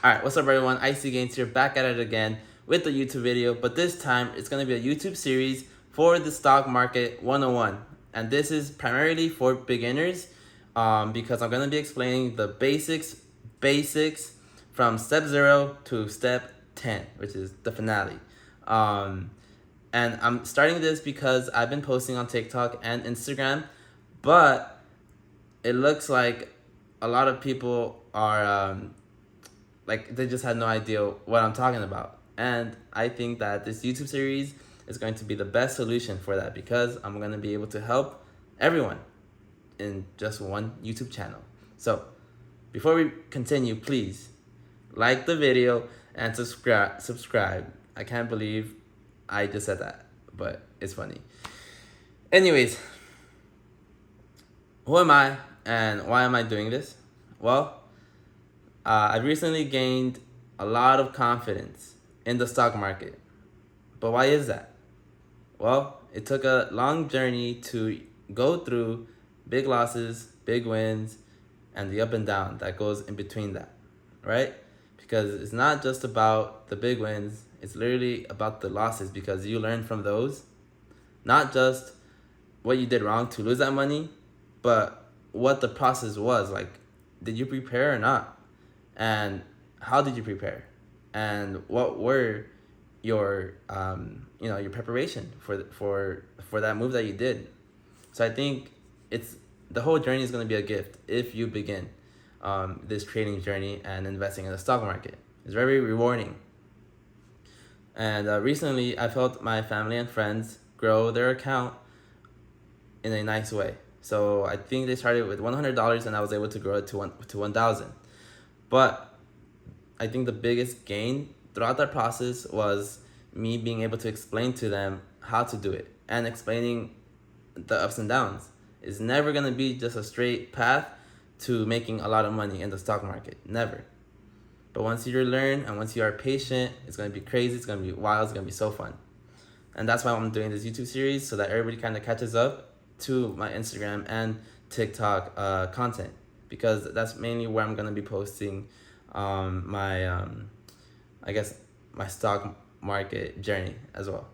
Alright, what's up everyone? Icy Gains here, back at it again with the YouTube video, but this time it's going to be a YouTube series for the stock market 101. And this is primarily for beginners because I'm going to be explaining the basics from step 0 to step 10, which is the finale. And I'm starting this because I've been posting on TikTok and Instagram, but it looks like a lot of people are like they just had no idea what I'm talking about. And I think that this YouTube series is going to be the best solution for that because I'm going to be able to help everyone in just one YouTube channel. So before we continue, please like the video and subscribe. I can't believe I just said that, but it's funny. Anyways, who am I and why am I doing this? Well, I recently gained a lot of confidence in the stock market. But why is that? Well, it took a long journey to go through big losses, big wins, and the up and down that goes in between that, right? Because it's not just about the big wins, it's literally about the losses because you learn from those. Not just what you did wrong to lose that money, but what the process was. Like, did you prepare or not? And how did you prepare? And what were your your preparation for that move that you did? So I think it's the whole journey is going to be a gift if you begin this trading journey and investing in the stock market. It's very rewarding. And recently I felt my family and friends grow their account in a nice way. So I think they started with $100 and I was able to grow it to $1,000. But I think the biggest gain throughout that process was me being able to explain to them how to do it and explaining the ups and downs. It's never going to be just a straight path to making a lot of money in the stock market. Never. But once you learn and once you are patient, it's going to be crazy. It's going to be wild. It's going to be so fun. And that's why I'm doing this YouTube series, so that everybody kind of catches up to my Instagram and TikTok content. Because that's mainly where I'm going to be posting my stock market journey as well.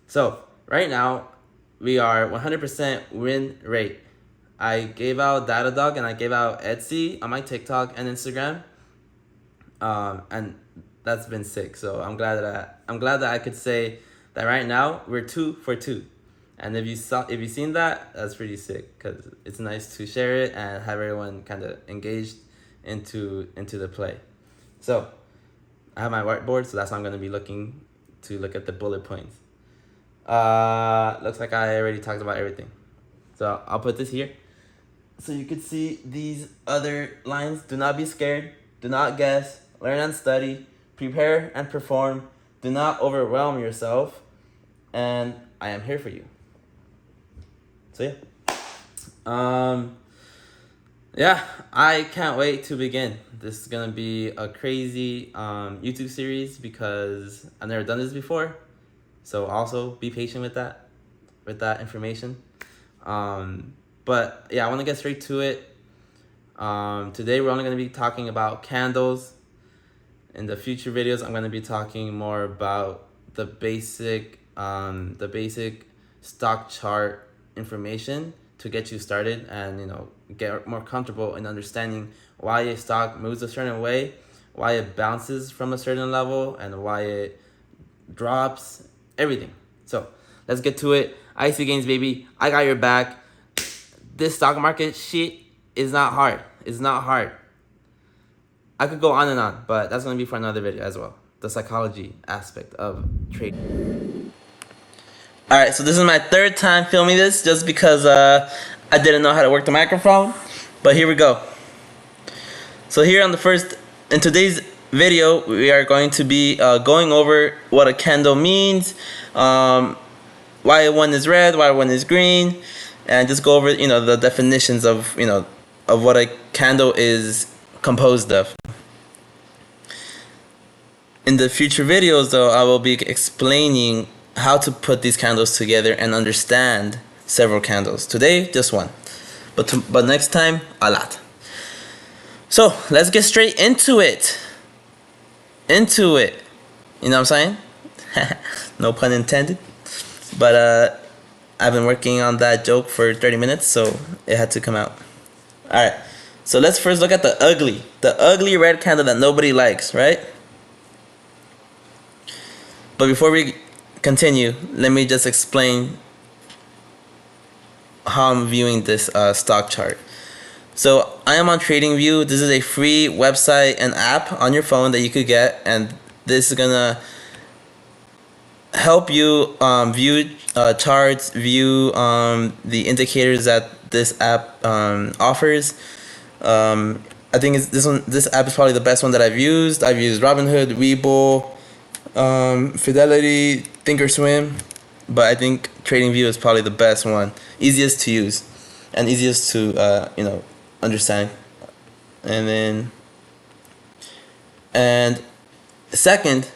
So right now we are 100% win rate. I gave out Datadog and I gave out Etsy on my TikTok and Instagram, and that's been sick. So I'm glad that I could say that right now we're 2 for 2. And if you've seen that, that's pretty sick because it's nice to share it and have everyone kind of engaged into the play. So I have my whiteboard, so that's how I'm going to be looking at the bullet points. Looks like I already talked about everything. So I'll put this here so you could see these other lines. Do not be scared. Do not guess. Learn and study. Prepare and perform. Do not overwhelm yourself. And I am here for you. So yeah, I can't wait to begin. This is gonna be a crazy YouTube series because I've never done this before. So also be patient with that information. But yeah, I want to get straight to it. Today we're only gonna be talking about candles. In the future videos, I'm gonna be talking more about the basic stock chart information to get you started and get more comfortable in understanding why a stock moves a certain way, why it bounces from a certain level, and why it drops, everything. So let's get to it. Icy Gains, baby, I got your back. This stock market shit is not hard. It's not hard. I could go on and on, but that's going to be for another video as well. The psychology aspect of trading. Alright, so this is my third time filming this just because I didn't know how to work the microphone. But here we go. So here in today's video, we are going to be going over what a candle means, why one is red, why one is green, and just go over the definitions of of what a candle is composed of. In the future videos, though, I will be explaining how to put these candles together and understand several candles. Today, just one, but next time, a lot. So let's get straight into it. into it. You know what I'm saying? No pun intended. But I've been working on that joke for 30 minutes, so it had to come out. All right. So let's first look at the ugly red candle that nobody likes, right? But before we continue, let me just explain how I'm viewing this stock chart. So I am on TradingView. This is a free website and app on your phone that you could get, and this is gonna help you view charts, view the indicators that this app offers. I think this app is probably the best one that I've used. I've used Robinhood, Webull, Fidelity, Thinkorswim, but I think TradingView is probably the best one, easiest to use, and easiest to understand. And second,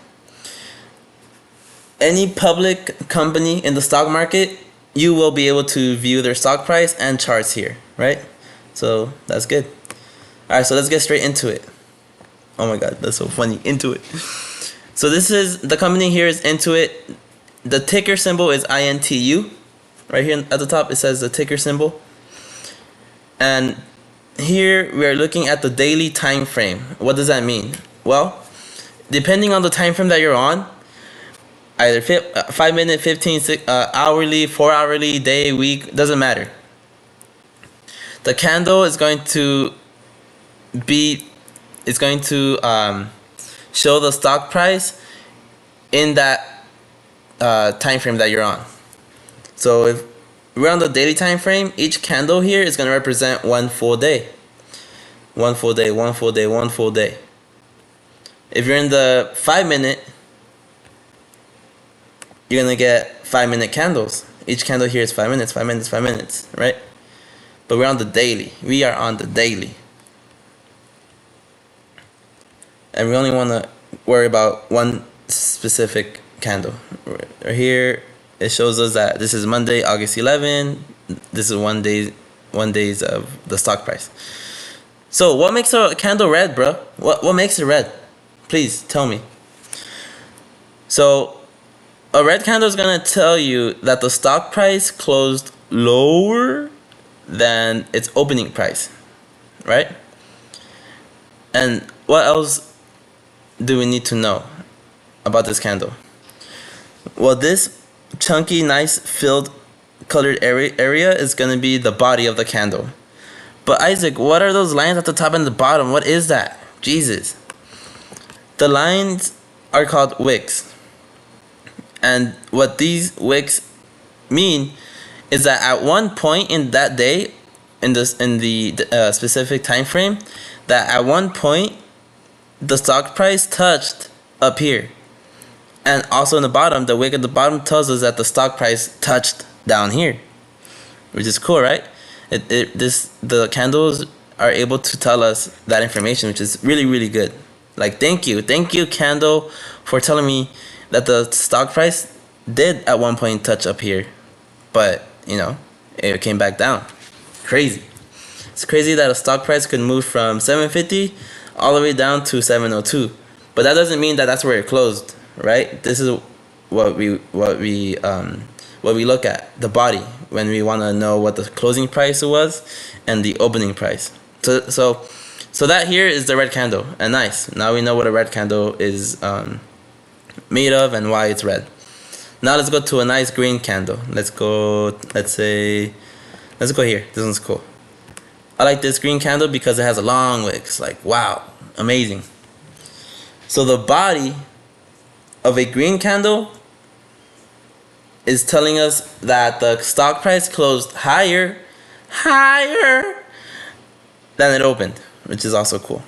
any public company in the stock market, you will be able to view their stock price and charts here, right? So that's good. All right, so let's get straight into it. Oh my God, that's so funny. Intuit. So this is, the company here is Intuit. The ticker symbol is INTU. Right here at the top, it says the ticker symbol. And here we are looking at the daily time frame. What does that mean? Well, depending on the time frame that you're on, either 5 minute, 15, hourly, 4 hourly, day, week, doesn't matter. The candle is going to show the stock price in that time frame that you're on. So if we're on the daily time frame, each candle here is going to represent one full day. One full day, one full day, one full day. If you're in the 5 minute, you're going to get 5 minute candles. Each candle here is 5 minutes, 5 minutes, 5 minutes, right? But we're on the daily. We are on the daily. And we only want to worry about one specific candle. Right here, it shows us that this is Monday, August 11. This is one days of the stock price. So what makes a candle red, bro? What makes it red? Please tell me. So a red candle is going to tell you that the stock price closed lower than its opening price, right? And what else do we need to know about this candle? Well, this chunky, nice, filled, colored area is going to be the body of the candle. But Isaac, what are those lines at the top and the bottom? What is that? Jesus. The lines are called wicks. And what these wicks mean is that at one point in that day, in the specific time frame, that at one point the stock price touched up here. And also in the bottom, the wick at the bottom tells us that the stock price touched down here, which is cool, right? The candles are able to tell us that information, which is really, really good. Like, thank you candle, for telling me that the stock price did at one point touch up here, but it came back down. Crazy. It's crazy that a stock price could move from 750 all the way down to 702, but that doesn't mean that that's where it closed, right? This is what we look at, the body, when we want to know what the closing price was and the opening price. So that here is the red candle, and nice. Now we know what a red candle is made of and why it's red. Now let's go to a nice green candle. Let's go here. This one's cool. I like this green candle because it has a long wick. It's like, wow, amazing. So the body of a green candle is telling us that the stock price closed higher than it opened, which is also cool.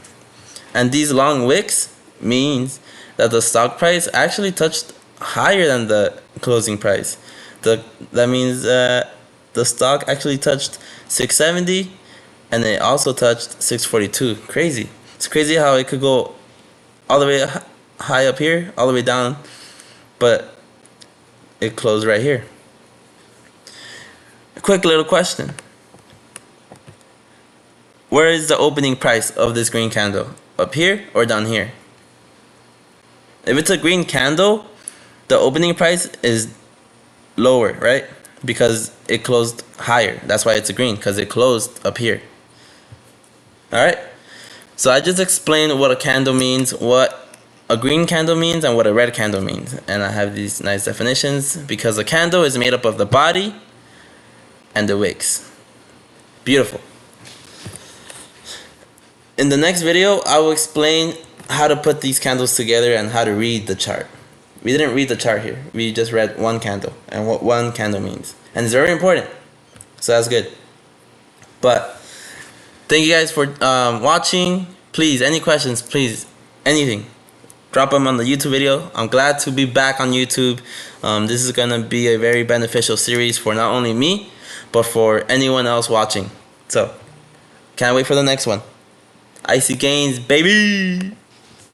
And these long wicks means that the stock price actually touched higher than the closing price. That means the stock actually touched 670, and it also touched 642. Crazy. It's crazy how it could go all the way high up here, all the way down, but it closed right here. A quick little question. Where is the opening price of this green candle? Up here or down here? If it's a green candle, the opening price is lower, right? Because it closed higher. That's why it's a green, because it closed up here. Alright? So I just explained what a candle means, what a green candle means, and what a red candle means. And I have these nice definitions because a candle is made up of the body and the wicks. Beautiful. In the next video, I will explain how to put these candles together and how to read the chart. We didn't read the chart here. We just read one candle and what one candle means. And it's very important. So that's good. But thank you guys for watching. Please, any questions, please, anything, drop them on the YouTube video. I'm glad to be back on YouTube. This is going to be a very beneficial series for not only me, but for anyone else watching. So, can't wait for the next one. Icy Gains, baby!